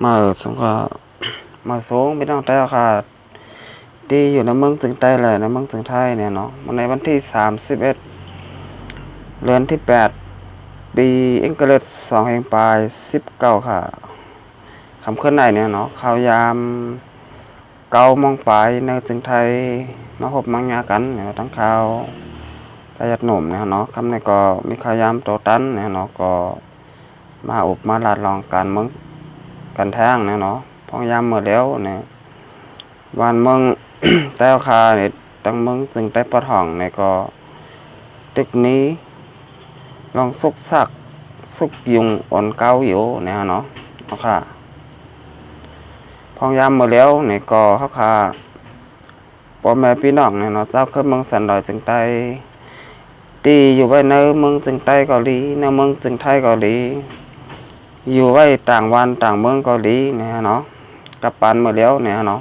mở xuống có mở xuống bên trong tayค่ะđiอยู่ในเมืองจึงไต้เลยในเมืองจึงไทยเนี่ยเนาะในวันที่31เดือนที่8ปีอังกฤษ2แห่งปลาย19ค่ะคำขึ้นไหนเนี่ยเนาะข่าวยาม9 โมงปลายในจึงไทยมาพบมังงากันเนี่ยทั้งข่าวตายัดหนุ่มเนี่ยเนาะคำนี้ก็มีข่าวยามโตตันเนี่ยเนาะก็มาอุบมาลาดลองการเมืองกันแท้งเนี่ยเนาะพองยามเมื่อแล้วเนี่ยวันเมืองแต่คาเนี่ยตั้งเมืองจึงได้ปะท่องเนี่ยก็ตึกนี้ลองสุกซักสุกยุงอ่อนเก้าอยู่เนี่ยเนาะเอาค่ะพองยามเมื่อแล้วเนี่ยก็เขาค่ะพ่อแม่พี่น้องเนี่ยเนาะเจ้าขึ้นเมืองสันดอยจึงได้ตีอยู่ไว้ในเมืองจึงไต้เกาหลีในเมืองจึงไทยเกาหลีอยู่ไว้ต่างวันต่างเมืองเกาหลีเนี่ยเนาะกับปานเมื่อแล้วเนี่ยเนาะ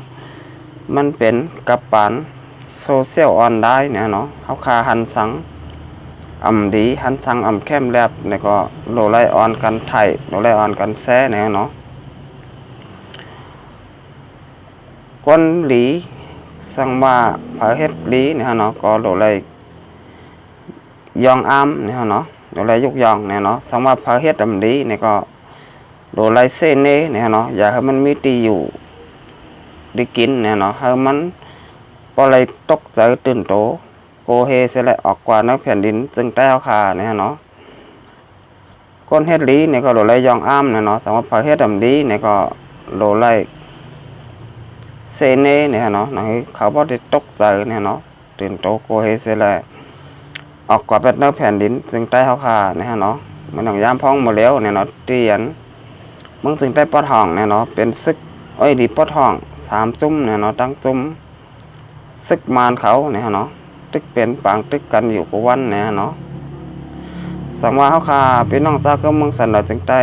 มันเป็นกับปานโซเชียลออนไลน์เนี่ยเนาะเขาคาหันสังดีหันสังแคมแลบเนี่ยก็โลไลออนกันไทยโลไลออนกันแซ่เนี่ยเนาะก้นหลีสังว่าเผาเฮ็ดหลีเนี่ยเนาะก็โลไลยองอ้ำเนี่ยเนาะโลไลยุกยองเนี่ยเนาะสังว่าเผาเฮ็ดดีเนี่ยก็โลไลเซเน่เนี่ยเนาะอยากให้มันมีตีอยู่ได้กินเนี่ยเนาะให้มันพอเลยตกใจตื่นโตโกเฮเสร็จแล้วออกกว่านักแผ่นดินจึงได้เอาคาเนี่ยเนาะก้นเฮ็ดลีเนี่ยก็โลไลยองอ้ำเนี่ยเนาะสมมติพอเฮ็ดดีเนี่ยก็โลไลเซเน่เนี่ยเนาะเขาพอได้ตกใจเนี่ยเนาะตื่นโตโกเฮเสร็จแล้วออกกว่าเป็นนักแผ่นดินจึงได้เอาคาเนี่ยเนาะมันต้องยามพ้องหมดแล้วเนี่ยเนาะเตียนมึงจึงได้ปอดห้องเนี่ยเนาะเป็นซึกดีปอดห้อง3 จุ่มเนี่ยเนาะตั้งจุ่มซึกมารเขาเนี่ยเนาะตึกเป็นปางตึกกันอยู่กับวันเนี่ยเนาะสังว่าเขาคาพี่น้องเจ้าก็มึงสันดาจึงได้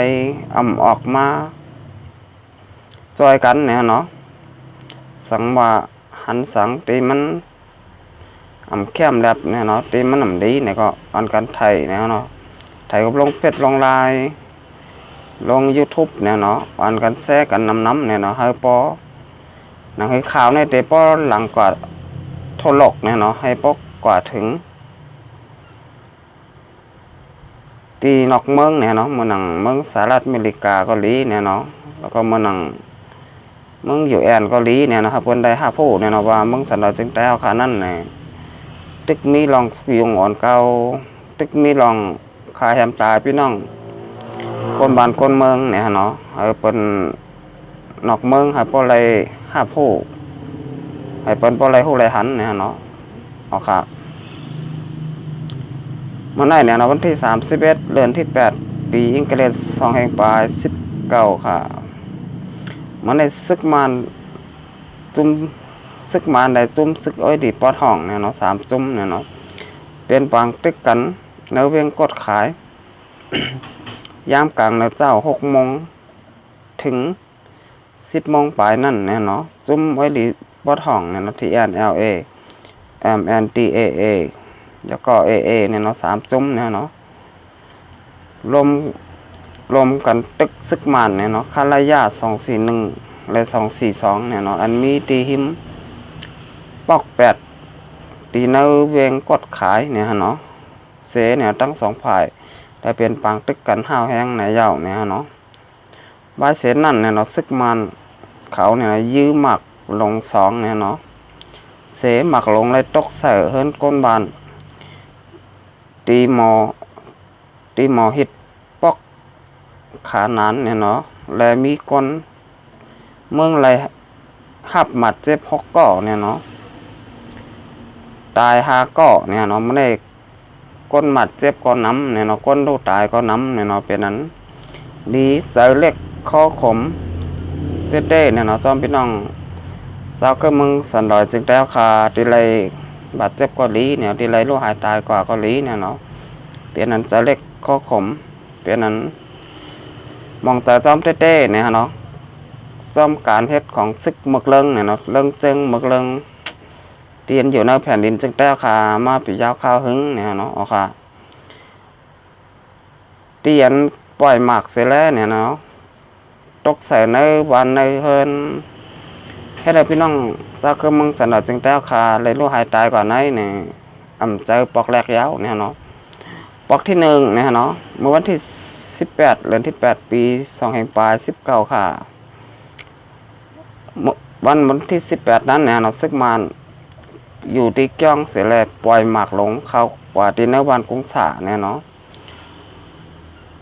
ออกมาจอยกันเนี่ยเนาะสังว่าหันสังตีมันเข้มแบบเนี่ยเนาะตีมันดีเนี่ยก็อันกันไทยเนี่ยเนาะไทยก็ลงเพชรลงลายลง YouTube เนี่ยเนาะอันกันแซ่กันน้ำเนี่ยเนาะให้ปอหนังให้ข่าวในเตปอหลังกว่าทั่วโลกเนี่ยเนาะให้ปกกว่าถึงตีนอกเมืองเนี่ยเนาะเมืองเมืองสหรัฐอเมริกาเกาหลีเนี่ยเนาะแล้วก็เมืองอยู่แอนเกาหลีเนี่ยนะครับคนใดห้าผู้เนี่ยเนาะว่าเมืองสันดาจึงแต้วขานั่นเนี่ยตึกมีลองยุงอ่อนเก่าตึกมีลองคาแฮมตายพี่น้องคนบ้านคนเมืองเนี่ยเนาะเป็นนอกเมืองให้พอไรห้าผู้ให้เป็นพอไรหูไรหันเนี่ยเนาะเอาค่ะมันได้เนี่ยนะวันที่31เดือนที่8ปีอังกฤษ2แห่งปลาย19ค่ะมันได้ซึกมันจุ่มซึกมันได้จุ่มซึกดีปอดห้องเนี่ยเนาะ3 จุ่มเนี่ยเนาะเป็นปางตึกกันเนื้อเวียงกดขายยามกลางเจ้า6 โมงถึง10 โมงปลายนั่นเนี่ยเนาะจุ่มดีปอดห้องเนี่ยเนาะที่ NLA MNDAA แล้วก็ AA เนี่ยเนาะ3 จุ่มเนี่ยเนาะรวมกันตึกซึกมันเนี่ยเนาะคาลายา241และ242เนี่ยเนาะอันมีตีหิมปอก8ตีเนื้อเวียงกดขายเนี่ยเนาะเสเนี่ยตั้ง2 ฝ่ายได้เป็นปางตึกกันห้าวแห้งในยาวเนี่ยเนาะบายเสนั่นเนี่ยเนาะซึกมันเขาเนี่ยยื้อหมักลง2เนี่ยเนาะเสหมักลงเลยตกใส่เฮิรนก้นบานตีหมอหิดปอกขาหนานเนี่ยเนาะและมีก้นเมืองไรหับหมัดเจ็บ6 ก่อเนี่ยเนาะตาย5 ก่อเนี่ยเนาะไม่ได้ก้นหมัดเจ็บก้อนน้ำเนี่ยเนาะก้นดูตายก้อนน้ำเนี่ยเนาะเป็นนั้นดีใจเล็กข้อขมเต้ๆเนี่ยเนาะจอมพี่น้องสาวก็มึงสันดอยจึงแต้วคาตีไรบาดเจ็บเกาหลีเนี่ยตีไรลูกหายตายกว่าเกาหลีเนี่ยเนาะเป็นนั้นใจเล็กข้อขมเป็นนั้นมองแต่จอมเต้ๆเนี่ยเนาะจอมการเฮ็ดของซึกหมึกเลิงเนี่ยเนาะเลิงจึงหมึกเลิงเตียนอยู่ในแผ่นดินจึงแต้วคามาปียาวข้าวหึงเนี่ยเนาะเอาค่ะเตียนปล่อยหมากเสร็จแล้วเนี่ยเนาะ ตกใส่ในวันในเฮินให้ได้พี่น้องเจ้าคือมึงสันดาจึงแต้วคาเลยรู้หายตายก่อนไหนเนี่ยเจอปอกแรกยาวเนี่ยเนาะปอกที่1เนี่ยเนาะเมื่อวันที่18เดือนที่8ปี2แห่งปลาย19ค่ะวันที่18นั้นเนี่ยเนาะซึกมานอยู่ที่เกี้ยงเสียแลปล่อยหมากหลงเข้ากว่าที่ในวันกรุงสาเนี่ยเนาะ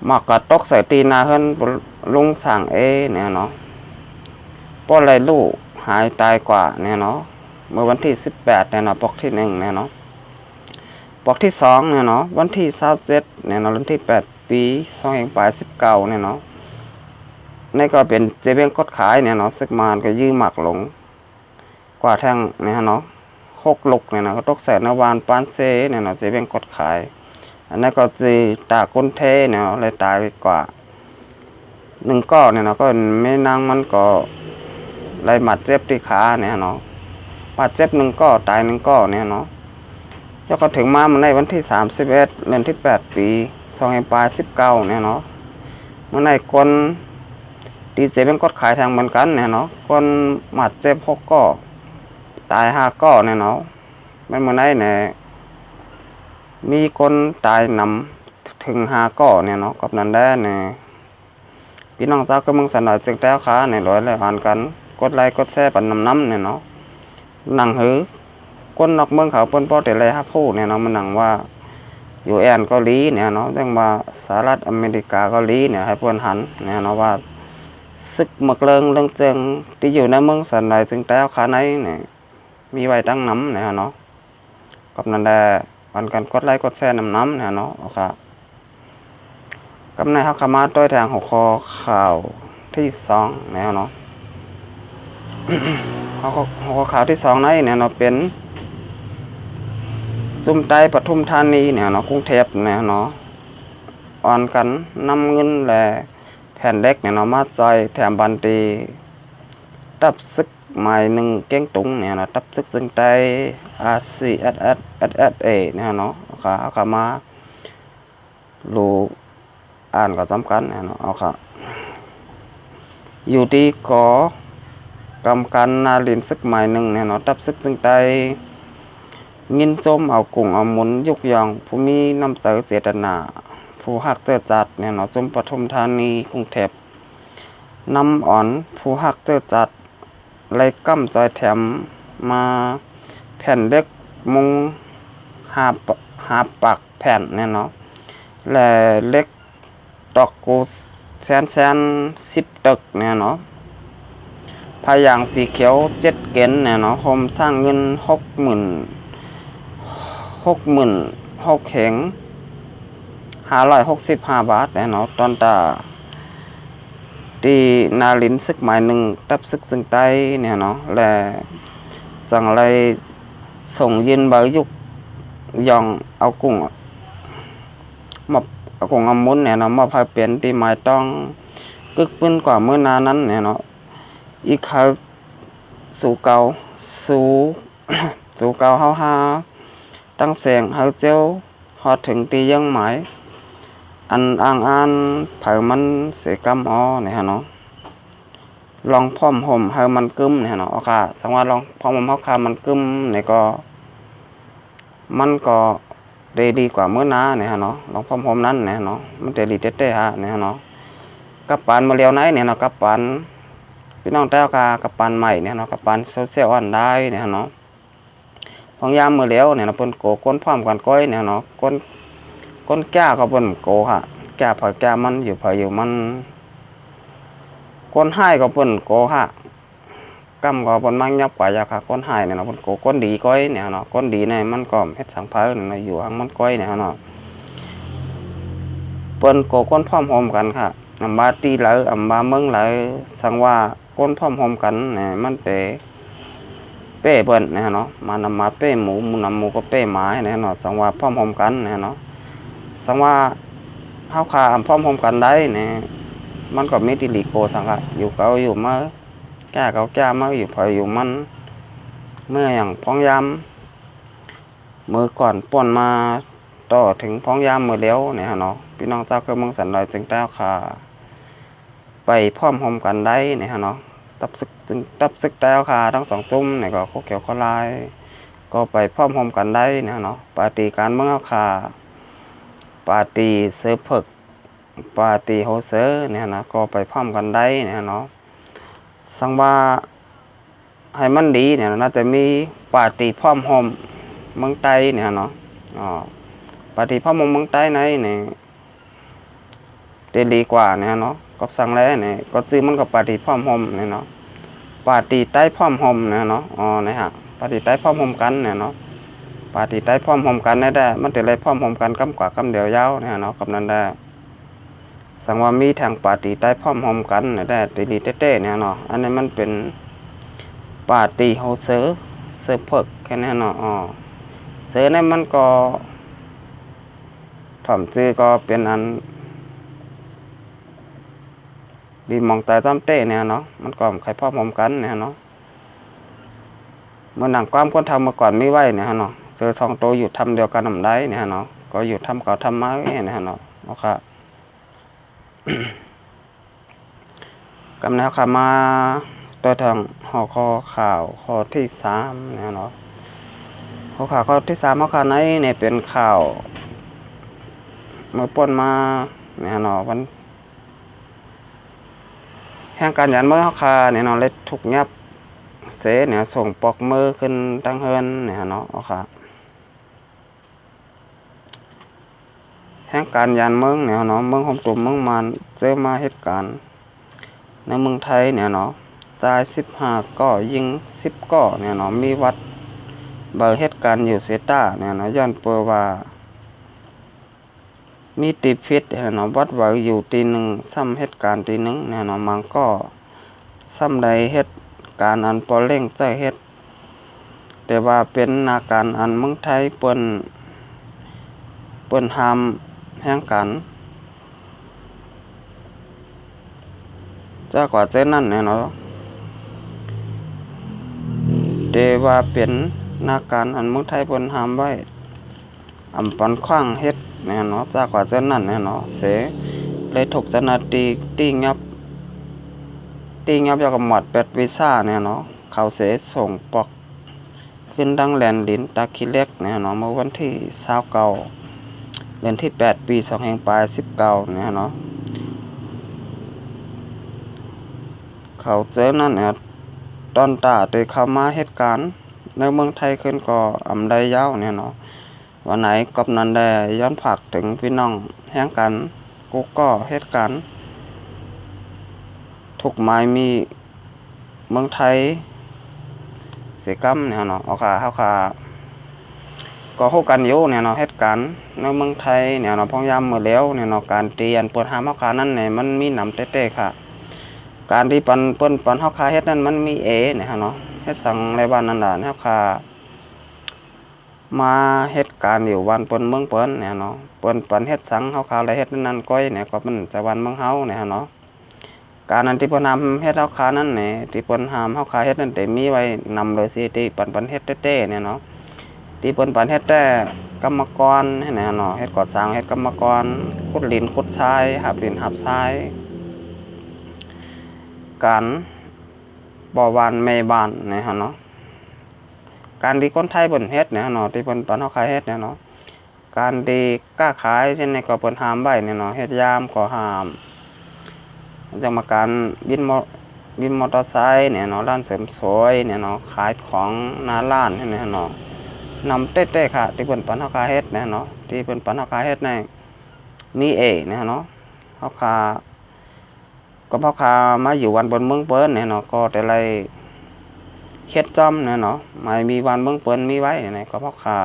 หมากกระตกใส่ตีนาเฮินลุงสั่งเนี่ยเนาะป้อไรลูกหายตายกว่าเนี่ยเนาะเมื่อวันที่18เนี่ยเนาะปอกที่1เนี่ยเนาะปอกที่2เนี่ยเนาะวันที่27เนี่ยเนาะวันที่8ปี2แห่งปลาย19เนี่ยเนาะนี่ก็เป็นเจเบียงกดขายเนี่ยเนาะซึกมานก็ยื้อหมากหลงกว่าแท่งเนี่ยเนาะ6ลุกเนี่ยเนาะก็ตกใส่นวานปานเซเนี่ยเนาะเจเบียงกดขายอันนั้นก็จีตาก้นเทเนี่ยเลยตายกว่า1ก้อเนี่ยเนาะก็ไม่นางมันก็เลยบาดเจ็บที่ขาเนี่ยเนาะบาดเจ็บ1ก้อตาย1ก้อเนี่ยเนาะแล้วก็ถึงมามันในวันที่31เดือนที่8ปี2แห่งปลาย19เนี่ยเนาะมันในคนดีเจเป็นกดขายทางเหมือนกันเนี่ยเนาะคนบาดเจ็บ6ก้อตาย5ก้อเนี่ยเนาะมันเมื่อไหร่เนี่ยมีคนตายนำถึง5ก้อเนี่ยเนาะกับนั้นได้เนี่ยพี่น้องเจ้าก็มึงสันดาจึงแต้วขาเนี่ยร้อยเลยผ่านกันกดไลค์กดแชร์ปันน้ำเนี่ยเนาะหนังหือคนนอกเมืองเขาเปิ้นป้อแต่ไรฮับผู้เนี่ยเนาะมันหนังว่าอยู่แอนเกาหลีเนี่ยเนาะจังว่าสหรัฐอเมริกาเกาหลีเนี่ยให้เปิ้นหันเนี่ยเนาะว่าศึกหมึกเลิงเรื่องเจิงที่อยู่ในเมืองสันดาจึงแต้วขาไหนเนี่ยมีไว้ตั้งน้ำเนี่ยเนาะกับนั้นได้วันกันกดไลค์กดแชร์น้ำเนี่ยเนาะครับกับในฮักคามาต้อยทางหัวข้อข่าวที่2เนี่ยเนาะ หัวข้อข่าวที่2นั้นเนี่ยเนาะเป็นจุ่มไตปทุมธานีเนี่ยเนาะกรุงเทพเนี่ยเนาะอ่อนกันนำเงินและแผ่นเล็กเนี่ยเนาะมาจอยแถมบันตีตับซึกหมาย1เก้งตุงเนี่ยเนาะตับซึกซึ่งไต RCSSSA เนี่ยเนาะค่ะเอาเข้ามาลูกอ่านก็สำคัญเนี่ยเนาะเอาค่ะอยู่ที่กกำกันนาลินซึกหมาย1เนี่ยเนาะตับซึกซึ่งไตงินจมเอากุ้งเอาหมุนยุกยองผู้มีน้ำใจเจตนาผู้ฮักเจอจัดเนี่ยเนาะจมปทุมธานีกรุงเทพนำอ่อนผู้ฮักเจอจัดไล่กั้มจอยแถมมาแผ่นเล็กมุงหาปักแผ่นเนี่ยเนาะและเล็กตอกกูแสน10ตึกเนี่ยเนาะพายางสีเขียว7เกนเนี่ยเนาะโฮมสร้างเงิน6 เข่ง565 บาทเนี่ยเนาะตอนตาที่นาลินซึกหมาย1ตับซึกซึ่งใต้เนี่ยเนาะและจังไรส่งยินใบยุกยองเอากุ้งมาเอากุ้งเอามุนเนี่ยเนาะมาพายเปลี่ยนที่หมายต้องกึกปื้นกว่าเมื่อนานั้นเนี่ยเนาะอีกครั้งสู่เก่าสู่เก่าเฮาหาตั้งแสงเฮาเจ้าฮอดถึงตียังหมายอันอ่างเผามันเสกำเนี่ยเนาะลองพร้อมห่มเฮามันกึมเนี่ยเนาะค่ะสังว่าลองพร้อมห่มเฮาคามันกึมเนี่ยก็มันก็ดีกว่าเมื่อนาเนี่ยเนาะลองพร้อมห่มนั้นเนี่ยเนาะมันจะดีเต้ๆฮะเนี่ยเนาะกับปานมาเลียวไหนเนี่ยเนาะกับปานพี่น้องแต้วกากับปานใหม่เนี่ยเนาะกับปานโซเชียลออนได้เนี่ยเนาะพองยามมือเลียวเนี่ยเนาะเพิ่นโกก้นพร้อมกันก้อยเนี่ยเนาะก้นแก้ก็เพิ่นโกฮะแก้พอแก้มันอยู่พออยู่มันก้นให้ก็เพิ่นโกฮะกำก็เพิ่นมังยับกว่าอยาค่ะก้นให้เนี่ยเนาะเพิ่นโกก้นดีก้อยเนี่ยเนาะก้นดีเนี่ยมันก็เฮ็ดสังเผาเนี่ยอยู่ทางมันก้อยเนี่ยเนาะเพิ่นโกก้นพร้อมโฮมกันค่ะอำบาตีหลายอำบาเมืองหลายสังว่าก้นพร้อมโฮมกันเนี่ยมันเป้เปิ้นเนี่ยเนาะมานำมาเป้หมูนำหมูก็เป้หมาเนี่ยเนาะสังว่าพร้อมโฮมกันเนี่ยเนาะสังว่าเฮาคาพร้อมโฮมกันได้เนี่ยมันก็มีติลิโกสังค่ะอยู่เก่าอยู่มาแก้เก่าแก้มาอยู่พออยู่มันเมื่ออย่างพ้องยามมือก่อนป่นมาต่อถึงพ้องยามมือเลี้ยวเนี่ยเนาะพี่น้องเจ้าคือเมืองสันดอยจึงแต้วค่ะไป พร้อมพร้อมกันได้เนี่ยฮะเนาะตับซึกแต่เอาคาทั้งสองจุ่มเนี่ยก็โคเขียวโคลายก็ไปพร้อมพร้อมกันได้เนี่ยเนาะปาร์ตี้การเมืองเอาคาปาร์ตี้เซิร์ฟเพิกปาร์ตี้โฮเซอร์เนี่ยนะก็ไปพร้อมกันได้เนี่ยเนาะสังว่าให้มันดีเนี่ยน่าจะมีปาร์ตี้พร้อมโฮมเมืองไทยเนี่ยเนาะปาร์ตี้พร้อมโฮมเมืองไทยไหนเนี่ยดีกว่าเนี่ยเนาะก็สั่งแล้วเนี่ยก็ซื้อมันกับปาร์ตี้พร้อมโฮมเนี่ยเนาะปาร์ตี้ใต้พร้อมโฮมเนี่ยเนาะนะฮะปาร์ตี้ใต้พร้อมโฮมกันเนี่ยเนาะปาร์ตี้ใต้พร้อมโฮมกันได้มันจะเลยพร้อมโฮมกันกำกว่ากำเดียวยาวเนี่ยเนาะกับนั้นได้สังว่ามีทางปาร์ตี้ใต้พร้อมโฮมกันได้ดีเต้เนี่ยเนาะอันนี้มันเป็นปาร์ตี้โฮเซอร์เซิร์ฟเพิกแค่นี้เนาะเซอร์เนี่ยมันก็ถ่อมจื้อก็เป็นอันดีมองแต่จำเต้เนี่ยเนาะมันก็ใครพร้อมกันเนี่ยเนาะเมื่อหนังความคนทำมาก่อนไม่ไหวเนี่ยเนาะเซอร์สองโตอยู่ทำเดียวกันทำได้เนี่ยเนาะก็อยู่ทำเก่าทำไม้เนี่ยเนาะครับกำเนิดขามาตัวทางห่อข้อข่าวข้อที่3เนี่ยเนาะข้อข่าวข้อที่3ข้อข่าวไหนเนี่ยเป็นข่าวเมื่อป่นมาเนี่ยเนาะวันแห่งการยันเมื่อข้อข่าวเนี่ยเนาะเล็ดถูกยับเสเนี่ยส่งปอกมือขึ้นตั้งเฮินเนี่ยเนาะค่ะแห่งการยันเมืองเนี่ยเนาะเมืองหอมตุ่มเมืองมันเจอมาเหตุการณ์ในเมืองไทยเนี่ยเนาะตาย15ก่อยิง10ก่อเนี่ยเนาะมีวัดเบอร์เหตุการณ์อยู่เซต้าเนี่ยเนาะย้อนเปว่ามีตีพิษเนี่ยเนาะวัดเบอร์อยู่ตีหนึ่งซ้ำเหตุการณ์ตีหนึ่งเนี่ยเนาะมันก็ซ้ำใดเหตุการณ์อันปอเร่งใจเหตุแต่ว่าเป็นอาการอันเมืองไทยเปิ้นหามแห่งกันจ้ากว่าเจ้นั่นเนี่ยเนาะเดว่าเป็นนาการอันเมืองไทยเปิ้นหามไว้อำปันขว้างเฮ็ดเนี่ยเนาะจ้ากว่าเจ้นั่นเนี่ยเนาะเสเลยถูกเจ้าหน้าที่ตีงับยากับหมด8วีซ่าเนี่ยเนาะเขาเสส่งปอกขึ้นดังแลนดินตาคิเล็กเนี่ยเนาะเมื่อวันที่29เดือนที่8ปี2019เนี่ยเนาะเขาเจอนั่นเนี่ยตอนตาได้เข้ามาเหตุการณ์ในเมืองไทยขึ้นก็อำได้ยาวเนี่ยเนาะวันไหนกับนั้นได้ย้อนผักถึงพี่น้องแห่งกันกูก็เหตุการณ์ทุกไม้มีเมืองไทยเสียกรรมเนี่ยเนาะเอาค่ะก็ฮู้กันอยู่เนี่ยเนาะเหตุการณ์ในเมืองไทยเนี่ยเนาะพยายามมื้อแล้วเนี่ยเนาะการเตียนเปิดหาเฮาคานั้นเนี่ยมันมีนำเต้ๆค่ะการที่ปันเฮาคาเฮ็ดนั้นมันมีเนี่ยเนาะเฮ็ดสั่งในบ้านนั่นล่ะเฮาคามาเฮ็ดการอยู่วันเปิ้นเมืองเปิ้นเนี่ยเนาะเปิ้นปันเฮ็ดสั่งเฮาคาอะไรเฮ็ดนั้นก้อยเนี่ยก็มันจะวันเมืองเฮาเนี่ยเนาะการนั้นที่เปิ้นทำเฮ็ดเฮาคานั้นเนี่ยที่เปิ้นหามเฮาคาเฮ็ดนั้นแต่มีไว้นำเลยสิที่ปันเฮ็ดเต้ๆเนี่ยเนาะที่เปิ้นปันเฮ็ดแต่กรรมกรเนี่ยเนาะเฮ็ดก่อสร้างเฮ็ดกรรมกรขุดดินขุดทรายหับดินหับทรายการบ่อวานแม่บ้านเนี่ยเนาะการที่คนไทยเปิ้นเฮ็ดเนี่ยเนาะที่เปิ้นปันเฮาขายเฮ็ดเนี่ยเนาะการที่กล้าขายเช่นในก็เปิ้นห้ามไว้เนี่ยเนาะเฮ็ดยามก็ห้ามจังมาการบินมอเตอร์ไซค์เนี่ยเนาะร้านเสริมสวยเนี่ยเนาะขายของหน้าร้านเนี่ยเนาะนำเต้ๆค่ะที่เปิ้นปันเฮาขายเฮ็ดเนี่ยเนาะที่เปิ้นปันเฮาขายเฮ็ดในมีเนี่ยเนาะเฮาขายก็พ่อค้ามาอยู่วันบนเมืองเปิ้นเนี่ยเนาะก็แต่ไรเฮ็ดจอมเนี่ยเนาะไม่มีวันเมืองเปิ้นมีไว้เนี่ยก็พ่อค้า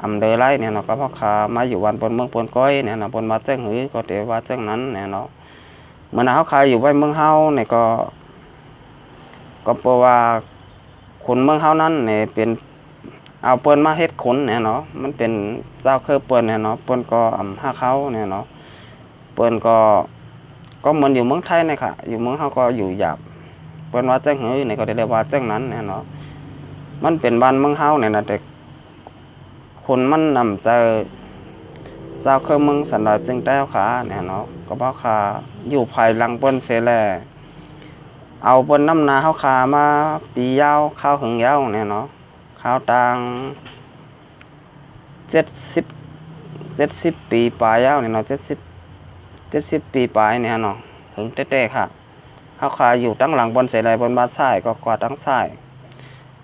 อำเดอไรเนี่ยเนาะก็พ่อค้ามาอยู่วันบนเมืองเปิ้นก้อยเนี่ยเนาะเปิ้นมาแจ้งหือก็แต่ว่าแจ้งนั้นเนี่ยเนาะเมื่อเฮาขายอยู่ไว้เมืองเฮาเนี่ยก็เพราะว่าคนเมืองเฮานั้นเนี่ยเป็นเอาเปิ้นมาเฮ็ดคนเนี่ยเนาะมันเป็นเจ้าคือเปิ้นเนี่ยเนาะเปิ้นก็อำหาเขาเนี่ยเนาะเปิ้นก็เหมือนอยู่เมืองไทยนี่ค่ะอยู่เมืองเฮาก็อยู่หยาบเปิ้นว่าแจ้งหือนี่ก็ได้เรียกว่าแจ้งนั้นเนี่ยเนาะมันเป็นบ้านเมืองเฮาเนี่ยนะแต่คนมันนำเจ้าคือเมืองสันดาจึงแต้วขาเนี่ยเนาะก็บ่ขา อยู่ภายหลังเปิ้นเสียแลเอาเปิ้นน้ำนาเฮาขามาปียาวข้าวหึงยาวเนี่ยเนาะข้าวต่าง70ปีปลายยาวเนี่ยเนาะ70ปีปลายเนี่ยเนาะถึงเต้ๆค่ะเฮาขาอยู่ตั้งหลังเปิ้นเสียแลเปิ้นมาซ้ายก็กว่าตั้งซ้าย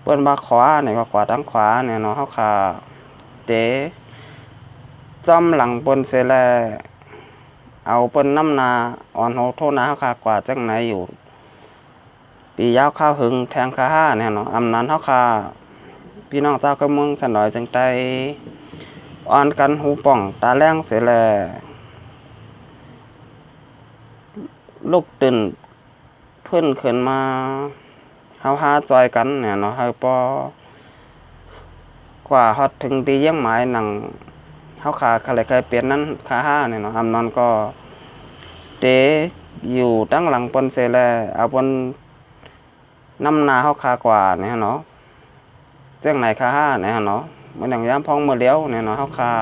เปิ้นมาขวาเนี่ยก็กว่าตั้งขวาเนี่ยเนาะเฮาขาเตะจ้อมหลังเปิ้นเสียแลเอาเปิ้นน้ำนาอ่อนโหโทนาเฮาขากว่าจังไหนอยู่ปียาวข้าวหึงแทงคาห้าเนี่ยเนาะอำนั้นเฮาขาพี่น้องเจ้าก็เมืองสันดอยจังไตอ่อนกันหูป่องตาแรงเสียแลลูกตื่นเพิ่นขึ้นมาเฮาหาจอยกันเนี่ยเนาะเฮาปอกว่าฮอดถึงตีเยี่ยงหมายหนังเฮาขาเคยเปลี่ยนนั้นคาห้าเนี่ยเนาะอำนั้นก็เตอยู่ตั้งหลังเปิ้นเสียแลเอาเปิ้นน้ำนาเฮาคากว่าเนี่ยเนาะจังไหนคาห้าเนี่ยเนาะมันอย่างยามพองมื้อเดียวเนี่ยเนาะเฮาคา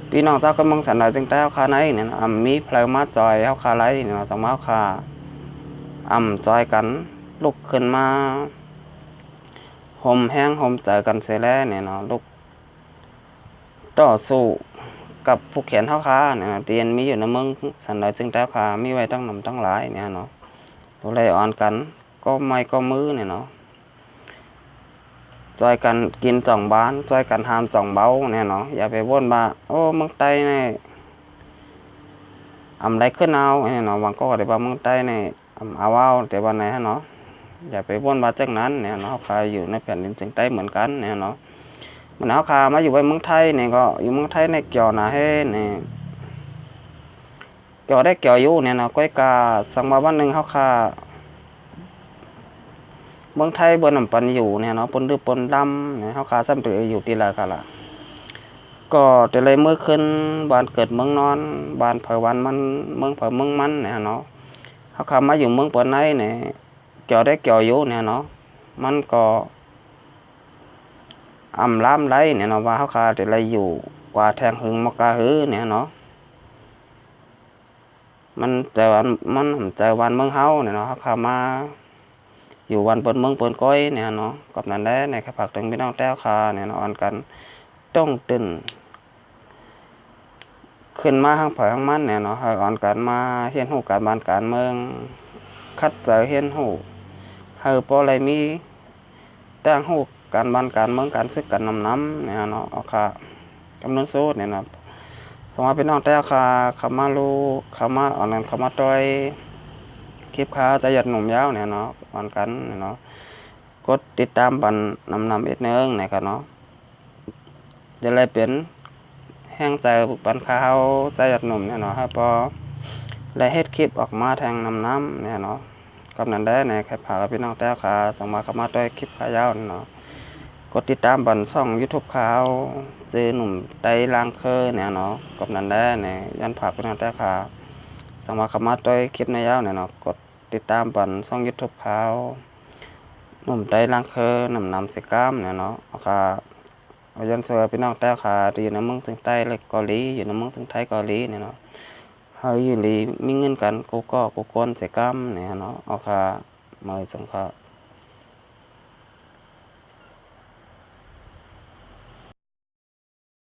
พี่น้องเจ้าก็เมืองสันดอยจังไตเฮาคาไหนเนี่ยมีเพลงมาจอยเฮาคาไหลเนี่ยเนาะสมมาเฮาคาจอยกันลุกขึ้นมาห่มแห้งห่มใจกันเสียแล้วเนี่ยเนาะลุกต่อสู้กับผู้เขียนเฮาคาเนี่ยเตียนมีอยู่ในเมืองสันดอยจังไตเฮาคามีไว้ตั้งนำตั้งหลายเนี่ยเนาะดูแลอ่อนกันก็ไม้ก็มือเนี่ยเนาะจอยกันกินจ่องบ้านจอยกันหามจ่องเบาเนี่ยเนาะอย่าไปบ่นว่าโอ้เมืองใต้นี่ได้ขึ้นเอาเนี่ยเนาะบางก็ได้ว่าเมืองใต้นี่เอาแต่ว่าไหนฮะเนาะอย่าไปบ่นว่าจังนั้นเนี่ยเนาะเขาอยู่ในแผ่นดินจังไต้เหมือนกันเนี่ยเนาะมันเอาคามาอยู่ในเมืองไทยเนี่ยก็อยู่เมืองไทยในเกี่ยวนะเฮ้เนี่ยเกี่ยวได้เกี่ยวอยู่เนี่ยเนาะก้อยกาสังมาวันหนึ่งเขาคาเมืองไทยบนน้ำปันอยู่เนี่ยเนาะปนดื้อปนดำเนี่ยเขาขาซ้ำตัวอยู่ตีละกันละก็แต่เลยเมื่อขึ้นบ้านเกิดเมืองนอนบ้านเผยวันมันเมืองเผยเมืองมันเนี่ยเนาะเขาขามาอยู่เมืองปนไหนเนี่ยเกี่ยวได้เกี่ยวอยู่เนี่ยเนาะมันก็ล้ำไรเนี่ยเนาะว่าเขาขาแต่เลยอยู่กว่าแทงหึงมกาหือเนี่ยเนาะมันแต่วันมันแต่วันเมืองเฮาเนี่ยเนาะเขาขามาอยู่วันเปิดเมืองเปิดก้อยเนี่ยเนาะกับนั้นได้ในผักถึงพี่น้องแต้วคาเนี่ยเนาะอ่อนกันต้องตื่นขึ้นมาห้างผ่อยห้างมันเนี่ยเนาะให้อ่อนกันมาเฮียนหูการบ้านการเมืองคัดเจอเฮียนหูให้พออะไรมีตั้งหูการบ้านการเมืองการซึกกันน้ำเนี่ยเนาะเอาค่ะกำนันโซ่เนี่ยนะสมัยพี่น้องแต้วคาขามาลูขามาอ่อนกันขามาต้อยคลิปค้าจะหยัดหนุ่มยาวเนี่ยเนาะอ่อนกันเนาะกดติดตามบันนำอีกเนื้อนะครับเนาะจะเลยเป็นแห้งใจบันข้าวใจหยัดหนุ่มเนี่ยเนาะครับพอได้เฮ็ดคลิปออกมาแทงน้ำเนี่ยเนาะกำนันได้ในใครพาพี่น้องแต้วขาส่งมาเข้ามาด้วยคลิปขายาวเนาะกดติดตามบันช่อง YouTube ข่าวเจอหนุ่มไตลางเคอเนี่ยเนาะกำนันได้ในยันผาพี่น้องแต้วขาสมาคมาด้วยคลิปในยาวเนี่ยเนาะกดติดตามบันช่อง YouTube ข่าวหนุ่มไตลางเคอนำเสกล้ามเนี่ยเนาะค่ะเอายันเสือพี่น้องแต้วขาอยู่ในเมืองถึงใต้เลยเกาหลีอยู่ในเมืองถึงไทยเกาหลีเนี่ยเนาะเฮ้ยอยู่ดีมีเงินกันกูก็กูก้นเสกล้ามเนี่ยเนาะเอาค่ะมาสังฆะ